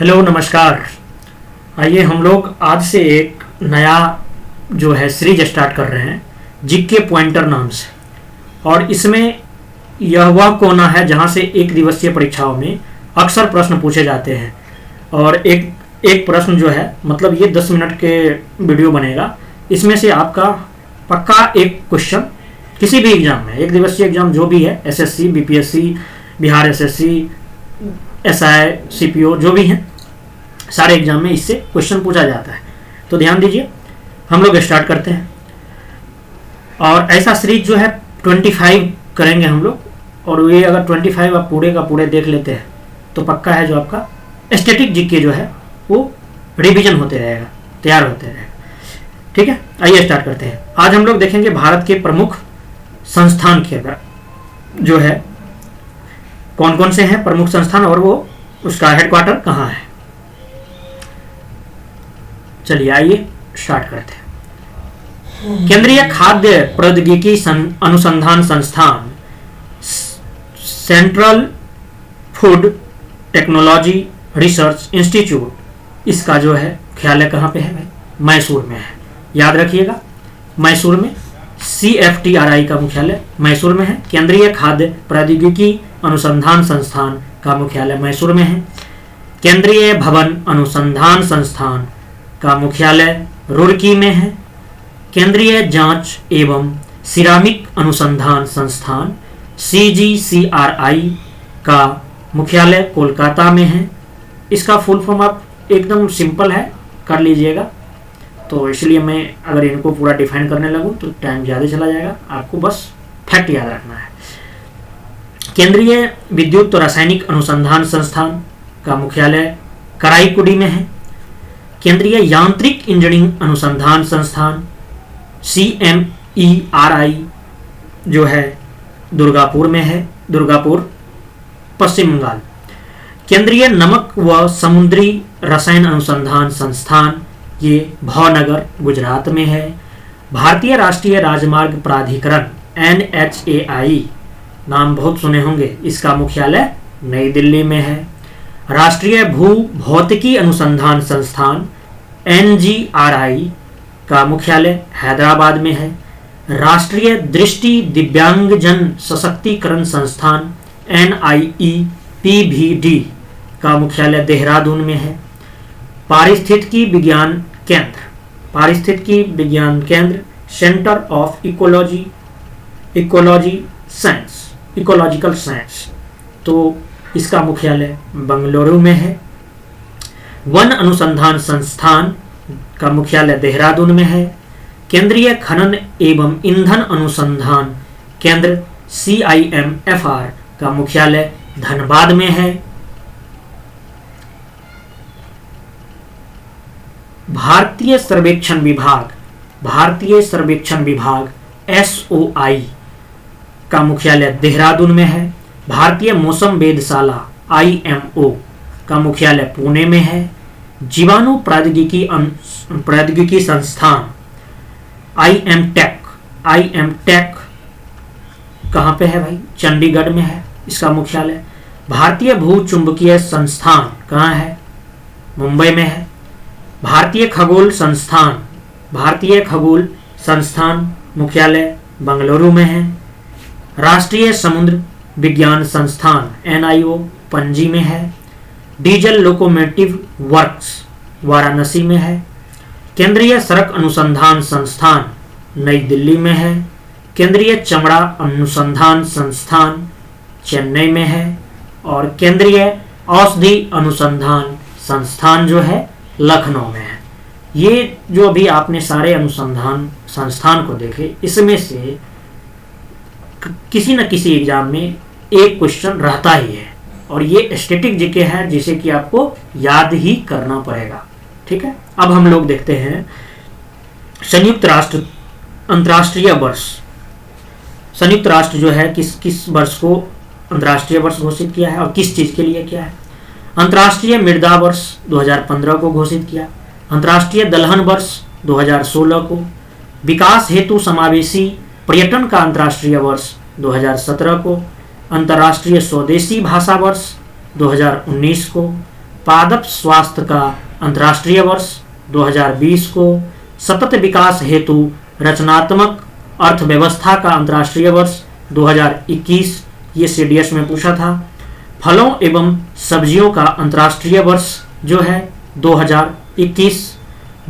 Hello नमस्कार। आइए हम लोग आज से एक नया जो है सीरीज स्टार्ट कर रहे हैं जीके पॉइंटर नाम से। और इसमें यह वह कोना है जहां से एक दिवसीय परीक्षाओं में अक्सर प्रश्न पूछे जाते हैं। और एक प्रश्न जो है मतलब ये 10 मिनट के वीडियो बनेगा। इसमें से आपका पक्का एक क्वेश्चन किसी भी एग्जाम में, एक दिवसीय एग्जाम जो भी है, SSC, BPSC, Bihar SSC, SI, CPO, जो भी हैं सारे एग्जाम में इससे क्वेश्चन पूछा जाता है। तो ध्यान दीजिए, हम लोग स्टार्ट करते हैं। और ऐसा सीरीज जो है 25 करेंगे हम लोग। और ये अगर 25 आप पूरे का पूरे देख लेते हैं तो पक्का है जो आपका स्टैटिक जीके जो है वो रिवीजन होते रहेगा, तैयार होते रहेगा। ठीक है, आइए स्टार्ट करते हैं। आज हम लोग देखेंगे भारत के प्रमुख संस्थान के जो है कौन कौन से हैं प्रमुख संस्थान और वो उसका हेडक्वार्टर कहाँ है। चलिए आइए स्टार्ट करते हैं। केंद्रीय खाद्य प्रौद्योगिकी अनुसंधान संस्थान, central food technology research institute, इसका जो है मुख्यालय कहाँ पे है भाई? मैसूर में है। याद रखिएगा, मैसूर में। CFTRI का मुख्यालय मैसूर में है। केंद्रीय खाद्य प्रौद्योगिकी अनुसंधान संस्थान का मुख्यालय मैसूर में है। केंद्रीय भवन अनुसंधान संस्थान का मुख्यालय रुड़की में है। केंद्रीय जांच एवं सिरामिक अनुसंधान संस्थान CGCRI का मुख्यालय कोलकाता में है। इसका फुल फॉर्म आप एकदम सिंपल है, कर लीजिएगा। तो इसलिए मैं अगर इनको पूरा डिफाइन करने लगूं तो टाइम ज़्यादा चला जाएगा, आपको बस फैक्ट याद रखना है। केंद्रीय विद्युत और रासायनिक अनुसंधान संस्थान का मुख्यालय कराईकुडी में है। केंद्रीय यांत्रिक इंजीनियरिंग अनुसंधान संस्थान CMERI जो है दुर्गापुर में है, दुर्गापुर पश्चिम बंगाल। केंद्रीय नमक व समुद्री रसायन अनुसंधान संस्थान ये भावनगर गुजरात में है। भारतीय राष्ट्रीय राजमार्ग प्राधिकरण NHAI, नाम बहुत सुने होंगे, इसका मुख्यालय नई दिल्ली में है। राष्ट्रीय भू भौतिकी अनुसंधान संस्थान NGRI का मुख्यालय हैदराबाद में है। राष्ट्रीय दृष्टि दिव्यांगजन सशक्तिकरण संस्थान NIEPVD का मुख्यालय देहरादून में है। पारिस्थितिकी विज्ञान केंद्र सेंटर ऑफ इकोलॉजिकल साइंस, तो इसका मुख्यालय बंगलुरु में है। वन अनुसंधान संस्थान का मुख्यालय देहरादून में है। केंद्रीय खनन एवं ईंधन अनुसंधान केंद्र CIMFR का मुख्यालय धनबाद में है। भारतीय सर्वेक्षण विभाग SOI का मुख्यालय देहरादून में है। भारतीय मौसम वेधशाला IMO का मुख्यालय पुणे में है। जीवाणु प्रौद्योगिकी संस्थान IMTech कहाँ पे है भाई? चंडीगढ़ में है, इसका मुख्यालय। भारतीय भूचुंबकीय संस्थान कहाँ है? मुंबई में है। भारतीय खगोल संस्थान मुख्यालय बेंगलुरु में है। राष्ट्रीय समुद्र विज्ञान संस्थान NIO पणजी में है। डीजल लोकोमोटिव वर्क्स वाराणसी में है। केंद्रीय सड़क अनुसंधान संस्थान नई दिल्ली में है। केंद्रीय चमड़ा अनुसंधान संस्थान चेन्नई में है। और केंद्रीय औषधि अनुसंधान संस्थान जो है लखनऊ में है। ये जो अभी आपने सारे अनुसंधान संस्थान को देखे, इसमें से किसी न किसी एग्जाम में एक क्वेश्चन रहता ही है। और ये स्टैटिक जीके है जिसे कि आपको याद ही करना पड़ेगा। ठीक है, अब हम लोग देखते हैं संयुक्त राष्ट्र अंतर्राष्ट्रीय वर्ष। संयुक्त राष्ट्र जो है किस वर्ष को अंतर्राष्ट्रीय वर्ष घोषित किया है और किस चीज के लिए किया है? अंतर्राष्ट्रीय मृदा वर्ष 2015 को घोषित किया। अंतर्राष्ट्रीय दलहन वर्ष 2016 को। विकास हेतु समावेशी पर्यटन का अंतर्राष्ट्रीय वर्ष 2017 को। अंतर्राष्ट्रीय स्वदेशी भाषा वर्ष 2019 को। पादप स्वास्थ्य का अंतर्राष्ट्रीय वर्ष 2020 को, सतत विकास हेतु रचनात्मक अर्थव्यवस्था का अंतर्राष्ट्रीय वर्ष 2021, ये सीडीएस में पूछा था। फलों एवं सब्जियों का अंतर्राष्ट्रीय वर्ष जो है 2021,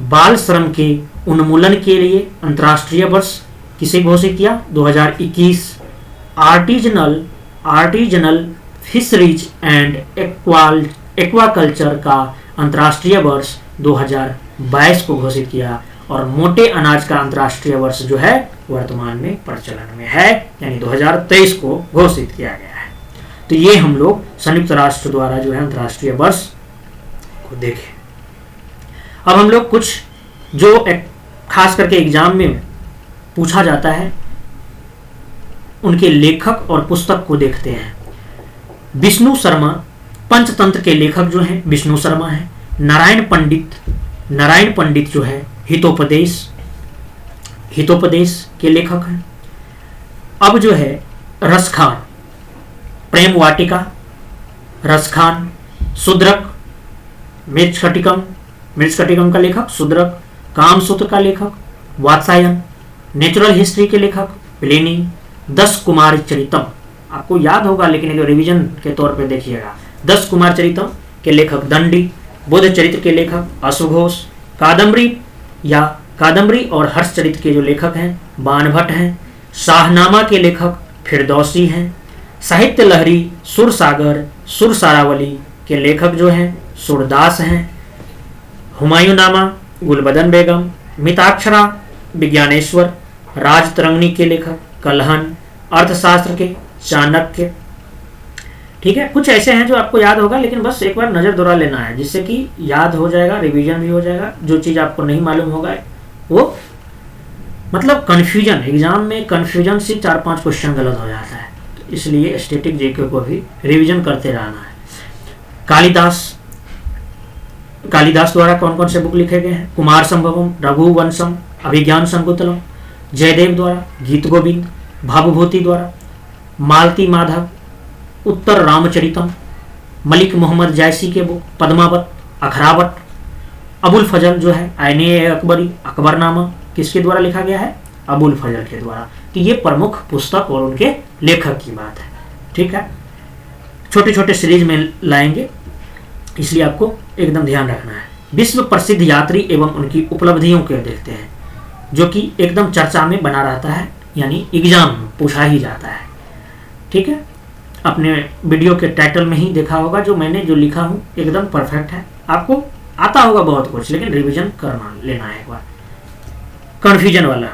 बाल श्रम के उन्मूलन के लिए अंतर्राष्ट्रीय वर्ष किसे घोषित किया 2021। आर्टिजनल फिशरीज एंड एक्वाकल्चर का अंतर्राष्ट्रीय वर्ष 2022 को घोषित किया। और मोटे अनाज का अंतर्राष्ट्रीय वर्ष जो है वर्तमान में प्रचलन में है, यानी 2023 को घोषित किया गया है। तो ये हम लोग संयुक्त राष्ट्र द्वारा जो है अंतर्राष्ट्रीय वर्ष को देखें। अब हम लोग कुछ जो खास करके एग्जाम में पूछा जाता है उनके लेखक और पुस्तक को देखते हैं। विष्णु शर्मा, पंचतंत्र के लेखक जो हैं विष्णु शर्मा है। नारायण पंडित जो है हितोपदेश के लेखक हैं। अब जो है रसखान, प्रेम वाटिका, रसखान, शूद्रक, मृच्छकटिकम का लेखक शूद्रक, कामसूत्र का लेखक वात्सायन, नेचुरल हिस्ट्री के लेखक प्लिनी, 10 कुमार चरितम, आपको याद होगा लेकिन ये रिवीजन के तौर पे देखिएगा। 10 कुमार चरितम के लेखक दंडी, बुद्ध चरित्र के लेखक अशुघोष, कादम्बरी और हर्ष चरित्र के जो लेखक हैं बाणभट्ट हैं। शाहनामा के लेखक फिरदौसी हैं। साहित्य लहरी सुर सारावली के लेखक जो हैं सूरदास हैं। हुमायूंनामा गुलबदन बेगम, मिताक्षरा विज्ञानेश्वर, राजतरंगिणी के लेखक कलहन, अर्थशास्त्र के चाणक्य। ठीक है, कुछ ऐसे हैं जो आपको याद होगा लेकिन बस एक बार नजर दौड़ा लेना है जिससे कि याद हो जाएगा, रिवीजन भी हो जाएगा। जो चीज आपको नहीं मालूम होगा वो मतलब कंफ्यूजन, एग्जाम में कंफ्यूजन से 4-5 क्वेश्चन गलत हो जाता है, तो इसलिए स्टैटिक जीके को भी रिवीजन करते रहना है। कालिदास द्वारा कौन कौन से बुक लिखे गए हैं? कुमार संभवम, रघुवंशम, अभिज्ञान संकुतलम। जयदेव द्वारा गीत गोविंद, भावभूति द्वारा मालती माधव, उत्तर रामचरितम। मलिक मोहम्मद जैसी के बुक पद्मावत, अखरावट। अबुल फजल जो है आईने अकबरी, अकबरनामा किसके द्वारा लिखा गया है? अबुल फजल के द्वारा। तो ये प्रमुख पुस्तक और उनके लेखक की बात है। ठीक है, छोटे छोटे सीरीज में लाएंगे इसलिए आपको एकदम ध्यान रखना है। विश्व प्रसिद्ध यात्री एवं उनकी उपलब्धियों के देखते हैं जो कि एकदम चर्चा में बना रहता है, यानी एग्जाम पूछा ही जाता है। ठीक है, अपने वीडियो के टाइटल में ही देखा होगा जो मैंने जो लिखा हूँ एकदम परफेक्ट है। आपको आता होगा बहुत कुछ लेकिन रिवीजन करना लेना है एक बार, कन्फ्यूजन वाला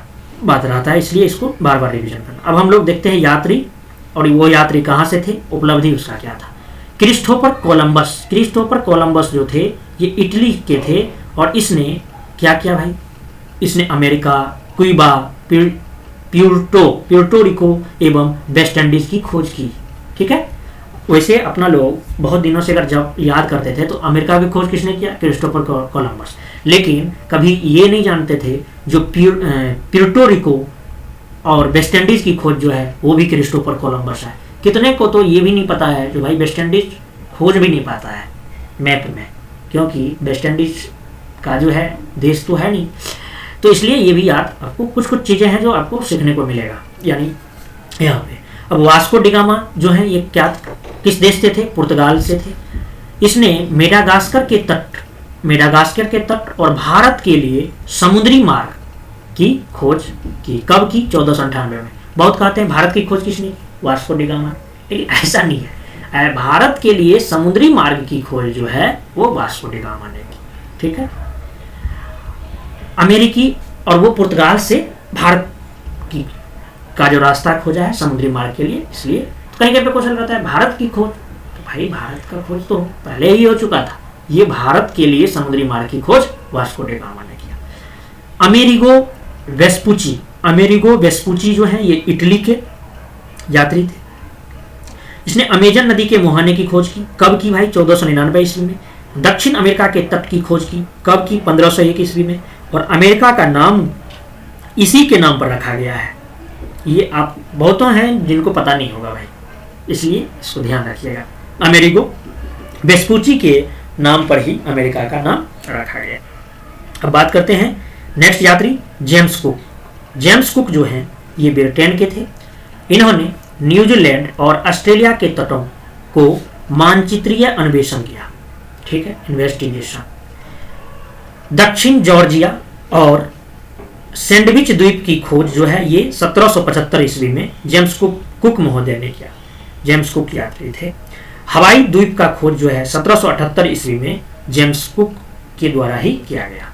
बात रहता है इसलिए इसको बार बार रिवीजन करना। अब हम लोग देखते हैं यात्री, और वो यात्री कहाँ से थे, उपलब्धि उसका क्या था। क्रिस्टोफर कोलंबस जो थे ये इटली के थे और इसने क्या किया भाई, इसने अमेरिका, क्यूबा, प्यूर्टो रिको एवं वेस्ट इंडीज की खोज की। ठीक है, वैसे अपना लोग बहुत दिनों से अगर जब याद करते थे तो अमेरिका की खोज किसने किया? Christopher Columbus. लेकिन कभी ये नहीं जानते थे जो प्यूर्टो रिको और वेस्ट इंडीज की खोज जो है वो भी क्रिस्टोफर कोलंबस है। कितने को तो ये भी नहीं पता है जो भाई वेस्ट इंडीज खोज भी नहीं पाता है मैप में, क्योंकि वेस्ट इंडीज का जो है देश तो है नहीं, तो इसलिए ये भी याद आपको कुछ चीज़ें हैं जो आपको सीखने को मिलेगा। यानी यहाँ पे अब वास्को डिगामा जो है ये क्या किस देश से थे? पुर्तगाल से थे। इसने मेडागास्कर के तट और भारत के लिए समुद्री मार्ग की खोज की। कब की? 1498 में। बहुत कहते हैं भारत की खोज किसने? वास्को डिगामा, लेकिन ऐसा नहीं है। भारत के लिए समुद्री मार्ग की खोज जो है वो वास्को डिगामा ने की। ठीक है, अमेरिकी और वो पुर्तगाल से भारत की का जो रास्ता खोजा है समुद्री मार्ग के लिए, इसलिए तो कहीं पे क्वेश्चन रहता है भारत की खोज, तो भाई भारत का खोज तो पहले ही हो चुका था। ये भारत के लिए समुद्री मार्ग की खोज वास्को डिगामा ने किया। अमेरिगो वेस्पुची जो है ये इटली के यात्री थे। इसने अमेजन नदी के मुहाने की खोज की। कब की भाई? 1499 ईस्वी में। दक्षिण अमेरिका के तट की खोज की। कब की? 1501 ईस्वी में। और अमेरिका का नाम इसी के नाम पर रखा गया है। ये आप बहुतों हैं जिनको पता नहीं होगा भाई, इसलिए इसको ध्यान रखिएगा। अमेरिगो वेस्पुची के नाम पर ही अमेरिका का नाम रखा गया। अब बात करते हैं नेक्स्ट यात्री जेम्स कुक। जेम्स कुक जो हैं ये ब्रिटेन के थे। इन्होंने न्यूजीलैंड और ऑस्ट्रेलिया के तटों को मानचित्रीय अन्वेषण किया, ठीक है, इन्वेस्टिगेशन। दक्षिण जॉर्जिया और सैंडविच द्वीप की खोज जो है ये 1775 ईस्वी में जेम्स कुक महोदय ने किया। जेम्स कुक यात्री थे। हवाई द्वीप का खोज जो है 1778 ईस्वी में जेम्स कुक के द्वारा ही किया गया।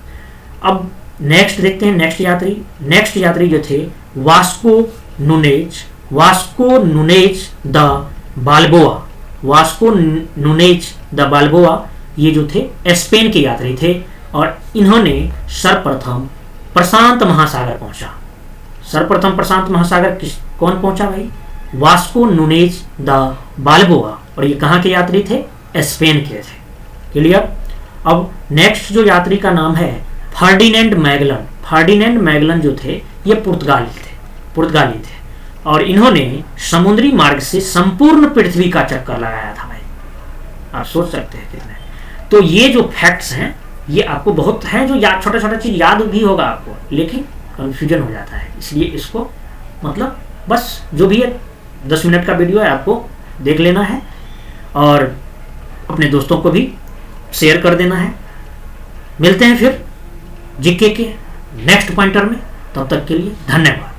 अब नेक्स्ट देखते हैं नेक्स्ट यात्री जो थे वास्को नुनेज द बाल्बोआ, ये जो थे स्पेन के यात्री थे और इन्होंने सर्वप्रथम प्रशांत महासागर पहुंचा। सर्वप्रथम प्रशांत महासागर कौन पहुंचा भाई? वास्को नुनेज द बाल्बोआ, और ये कहाँ के यात्री थे? स्पेन के थे। क्लियर। अब नेक्स्ट जो यात्री का नाम है फर्डिनेंड मैगलन जो थे ये पुर्तगाली थे और इन्होंने समुद्री मार्ग से संपूर्ण पृथ्वी का चक्कर लगाया था भाई। आप सोच सकते हैं कितने। तो ये जो फैक्ट्स हैं ये आपको बहुत है जो याद, छोटा छोटा चीज याद भी होगा आपको, लेकिन कंफ्यूजन हो जाता है, इसलिए इसको मतलब बस जो भी है 10 मिनट का वीडियो है आपको देख लेना है और अपने दोस्तों को भी शेयर कर देना है। मिलते हैं फिर जीके के नेक्स्ट पॉइंटर में, तब तक के लिए धन्यवाद।